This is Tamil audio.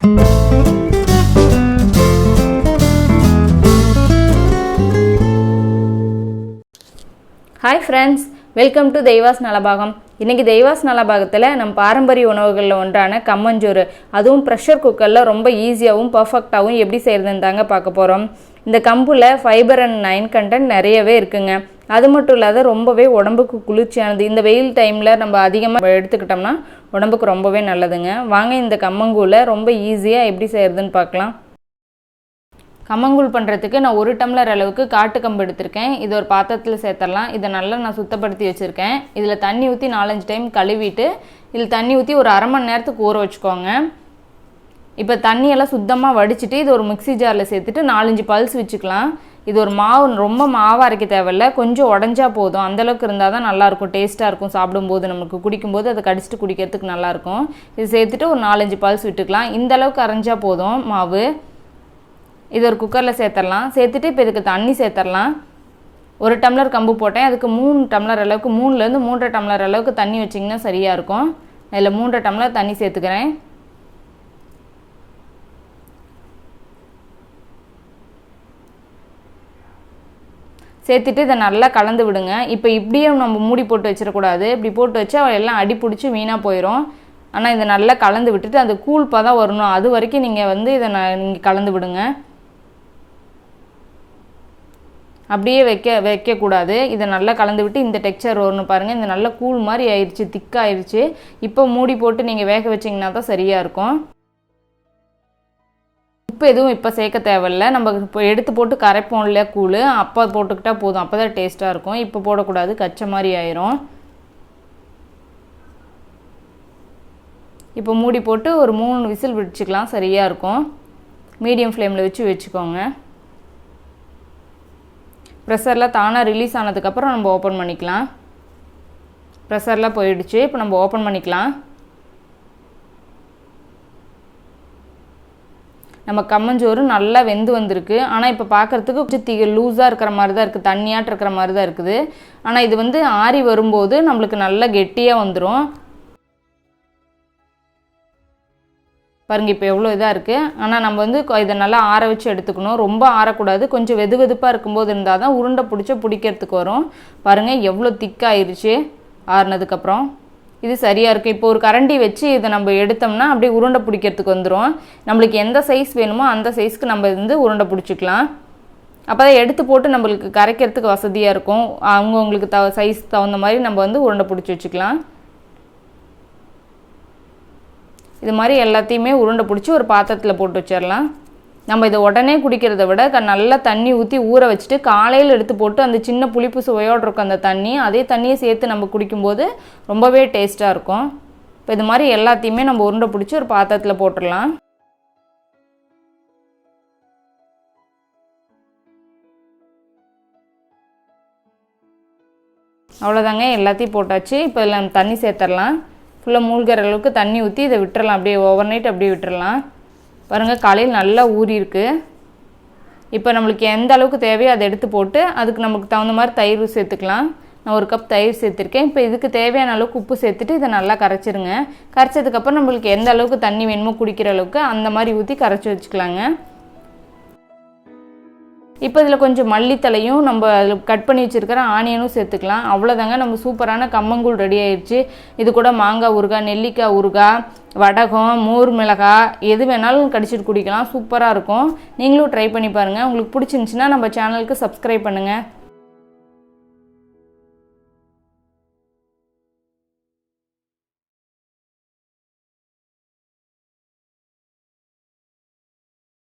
Hi friends, welcome to தெய்வாஸ் Nalabagam. இன்னைக்கு தெய்வாஸ் நலபாகத்தில் நம்ம பாரம்பரிய உணவுகளில் ஒன்றான கம்மஞ்சோறு, அதுவும் ப்ரெஷர் குக்கரில் ரொம்ப ஈஸியாகவும் பர்ஃபெக்டாகவும் எப்படி செய்கிறதுன்னு தாங்க பார்க்க போகிறோம். இந்த கம்புல ஃபைபர் அண்ட் அயர்ன் கண்டென்ட் நிறையவே இருக்குங்க. அது மட்டும் இல்லாத ரொம்பவே உடம்புக்கு குளிர்ச்சியானது. இந்த வெயில் டைமில் நம்ம அதிகமாக எடுத்துக்கிட்டோம்னா உடம்புக்கு ரொம்பவே நல்லதுங்க. வாங்க இந்த கம்மங்கூழை ரொம்ப ஈஸியாக எப்படி செய்கிறதுன்னு பார்க்கலாம். கம்மங்கூழ் பண்ணுறதுக்கு நான் 1 டம்ளர் அளவுக்கு காட்டு கம்பு எடுத்திருக்கேன். இது ஒரு பாத்திரத்தில் சேர்த்துடலாம். இதை நல்லா நான் சுத்தப்படுத்தி வச்சுருக்கேன். இதில் தண்ணி ஊற்றி 4-5 டைம் கழுவிட்டு இதில் தண்ணி ஊற்றி ஒரு அரை மணி நேரத்துக்கு ஊற வச்சுக்கோங்க. இப்போ தண்ணியெல்லாம் சுத்தமாக வடிச்சிட்டு இது ஒரு மிக்ஸி ஜாரில் சேர்த்துட்டு 4-5 பல்ஸ் வச்சுக்கலாம். இது ஒரு மாவு, ரொம்ப மாவாக அரைக்க தேவையில்லை, கொஞ்சம் உடஞ்சா போதும். அந்தளவுக்கு இருந்தால் தான் நல்லாயிருக்கும், டேஸ்ட்டாக இருக்கும். சாப்பிடும்போது நமக்கு குடிக்கும்போது அதை கடிச்சிட்டு குடிக்கிறதுக்கு நல்லாயிருக்கும். இது சேர்த்துட்டு ஒரு 4-5 பல்ஸ் விட்டுக்கலாம். இந்த அளவுக்கு அரைஞ்சா போதும் மாவு. இது ஒரு குக்கரில் சேர்த்துடலாம். சேர்த்துட்டு இப்போ இதுக்கு தண்ணி சேர்த்துடலாம். 1 டம்ளர் கம்பு போட்டேன், அதுக்கு 3 டம்ளர் அளவுக்கு 3லேருந்து 3.5 டம்ளர் அளவுக்கு தண்ணி வச்சிங்கன்னா சரியாக இருக்கும். இதில் 3.5 டம்ளர் தண்ணி சேர்த்துக்கிறேன். சேர்த்துட்டு இதை நல்லா கலந்து விடுங்க. இப்போ இப்படியே நம்ம மூடி போட்டு வச்சிடக்கூடாது. இப்படி போட்டு வச்சா எல்லாம் அடி பிடிச்சி வீணாக போயிடும். ஆனால் இதை நல்லா கலந்து விட்டுட்டு அந்த கூழ் பதம் வரணும், அது வரைக்கும் நீங்கள் இதை நீங்கள் கலந்து விடுங்க. அப்படியே வைக்கக்கூடாது. இதை நல்லா கலந்து விட்டு இந்த டெக்ஸ்சர் வரணும் பாருங்கள். இந்த நல்ல கூழ் மாதிரி ஆயிடுச்சு, திக்காகிடுச்சு. இப்போ மூடி போட்டு நீங்கள் வேக வச்சிங்கன்னா தான் சரியாக இருக்கும். உப்பு எதுவும் இப்போ சேர்க்க தேவையில்லை. நம்ம இப்போ எடுத்து போட்டு கரைப்போம் இல்லையா கூழ், அப்போ போட்டுக்கிட்டால் போதும். அப்போ தான் டேஸ்ட்டாக இருக்கும். இப்போ போடக்கூடாது, கச்ச மாதிரி ஆயிரும். இப்போ மூடி போட்டு ஒரு 3 விசில் விட்டுச்சுக்கலாம், சரியாக இருக்கும். மீடியம் ஃப்ளேமில் வச்சுக்கோங்க. ப்ரெஷரில் தானாக ரிலீஸ் ஆனதுக்கப்புறம் நம்ம ஓப்பன் பண்ணிக்கலாம். ப்ரெஷரில் போயிடுச்சு. இப்போ நம்ம ஓப்பன் பண்ணிக்கலாம். நம்ம கம்மஞ்சோறு நல்லா வெந்து வந்திருக்கு. ஆனால் இப்போ பார்க்குறதுக்கு கொஞ்சம் லூஸாக இருக்கிற மாதிரி தான் இருக்குது, தண்ணியாட்டு இருக்கிற மாதிரி தான் இருக்குது. ஆனால் இது ஆறி வரும்போது நம்மளுக்கு நல்லா கெட்டியாக வந்துடும். பாருங்கள் இப்போ எவ்வளோ இதாக இருக்குது. ஆனால் நம்ம இதை நல்லா ஆற வச்சு எடுத்துக்கணும். ரொம்ப ஆறக்கூடாது, கொஞ்சம் வெதுப்பாக இருக்கும்போது இருந்தால் தான் உருண்டை பிடிக்கிறதுக்கு வரும். பாருங்கள் எவ்வளோ திக்காயிருச்சு ஆறுனதுக்கப்புறம். இது சரியாக இருக்குது. இப்போ ஒரு கரண்டி வச்சு இதை நம்ம எடுத்தோம்னா அப்படியே உருண்டை பிடிக்கிறதுக்கு வந்துடும். நம்மளுக்கு எந்த சைஸ் வேணுமோ அந்த சைஸ்க்கு நம்ம உருண்டை பிடிச்சிக்கலாம். அப்போ தான் எடுத்து போட்டு நம்மளுக்கு கரைக்கிறதுக்கு வசதியாக இருக்கும். அவங்கவுங்களுக்கு சைஸ் தகுந்த மாதிரி நம்ம உருண்டை பிடிச்சி வச்சுக்கலாம். இது மாதிரி எல்லாத்தையுமே உருண்டை பிடிச்சி ஒரு பாத்திரத்தில் போட்டு வச்சிடலாம். நம்ம இதை உடனே குடிக்கிறத விட நல்லா தண்ணி ஊற்றி ஊற வச்சுட்டு காலையில் எடுத்து போட்டு அந்த சின்ன புளிப்பு சுவையோடு இருக்கும் அந்த தண்ணி, அதே தண்ணியை சேர்த்து நம்ம குடிக்கும்போது ரொம்பவே டேஸ்ட்டாக இருக்கும். இப்போ இது மாதிரி எல்லாத்தையுமே நம்ம உருண்டை பிடிச்சி ஒரு பாத்திரத்தில் போட்டுடலாம். அவ்வளோதாங்க, எல்லாத்தையும் போட்டாச்சு. இப்போ இதில் தண்ணி சேர்த்துடலாம். ஃபுல்லாக மூழ்கிற அளவுக்கு தண்ணி ஊற்றி இதை விட்டுறலாம். அப்படியே ஓவர் நைட் அப்படியே விட்டுறலாம். பாருங்கள் காலையில் நல்லா ஊறி இருக்குது. இப்போ நம்மளுக்கு எந்த அளவுக்கு தேவையோ அதை எடுத்து போட்டு அதுக்கு நமக்கு தகுந்த மாதிரி தயிர் சேர்த்துக்கலாம். நான் 1 கப் தயிர் சேர்த்துருக்கேன். இப்போ இதுக்கு தேவையான அளவுக்கு உப்பு சேர்த்துட்டு இதை நல்லா கரைச்சிருங்க. கரைச்சதுக்கப்புறம் நம்மளுக்கு எந்த அளவுக்கு தண்ணி வேணுமோ குடிக்கிற அளவுக்கு அந்த மாதிரி ஊற்றி கரைச்சி வச்சுக்கலாங்க. இப்போ இதில் கொஞ்சம் மல்லித்தலையும் நம்ம அதில் கட் பண்ணி வச்சுருக்கிற ஆனியனும் சேர்த்துக்கலாம். அவ்வளோதாங்க, நம்ம சூப்பரான கம்மங்கூழ் ரெடி ஆயிடுச்சு. இது கூட மாங்காய் ஊறுகாய், நெல்லிக்காய் ஊறுகாய், வடகம், மோர் மிளகாய் எது வேணாலும் கடிச்சிட்டு குடிக்கலாம். சூப்பராக இருக்கும். நீங்களும் ட்ரை பண்ணி பாருங்கள். உங்களுக்கு பிடிச்சிருந்துச்சின்னா நம்ம சேனலுக்கு சப்ஸ்கிரைப் பண்ணுங்கள்.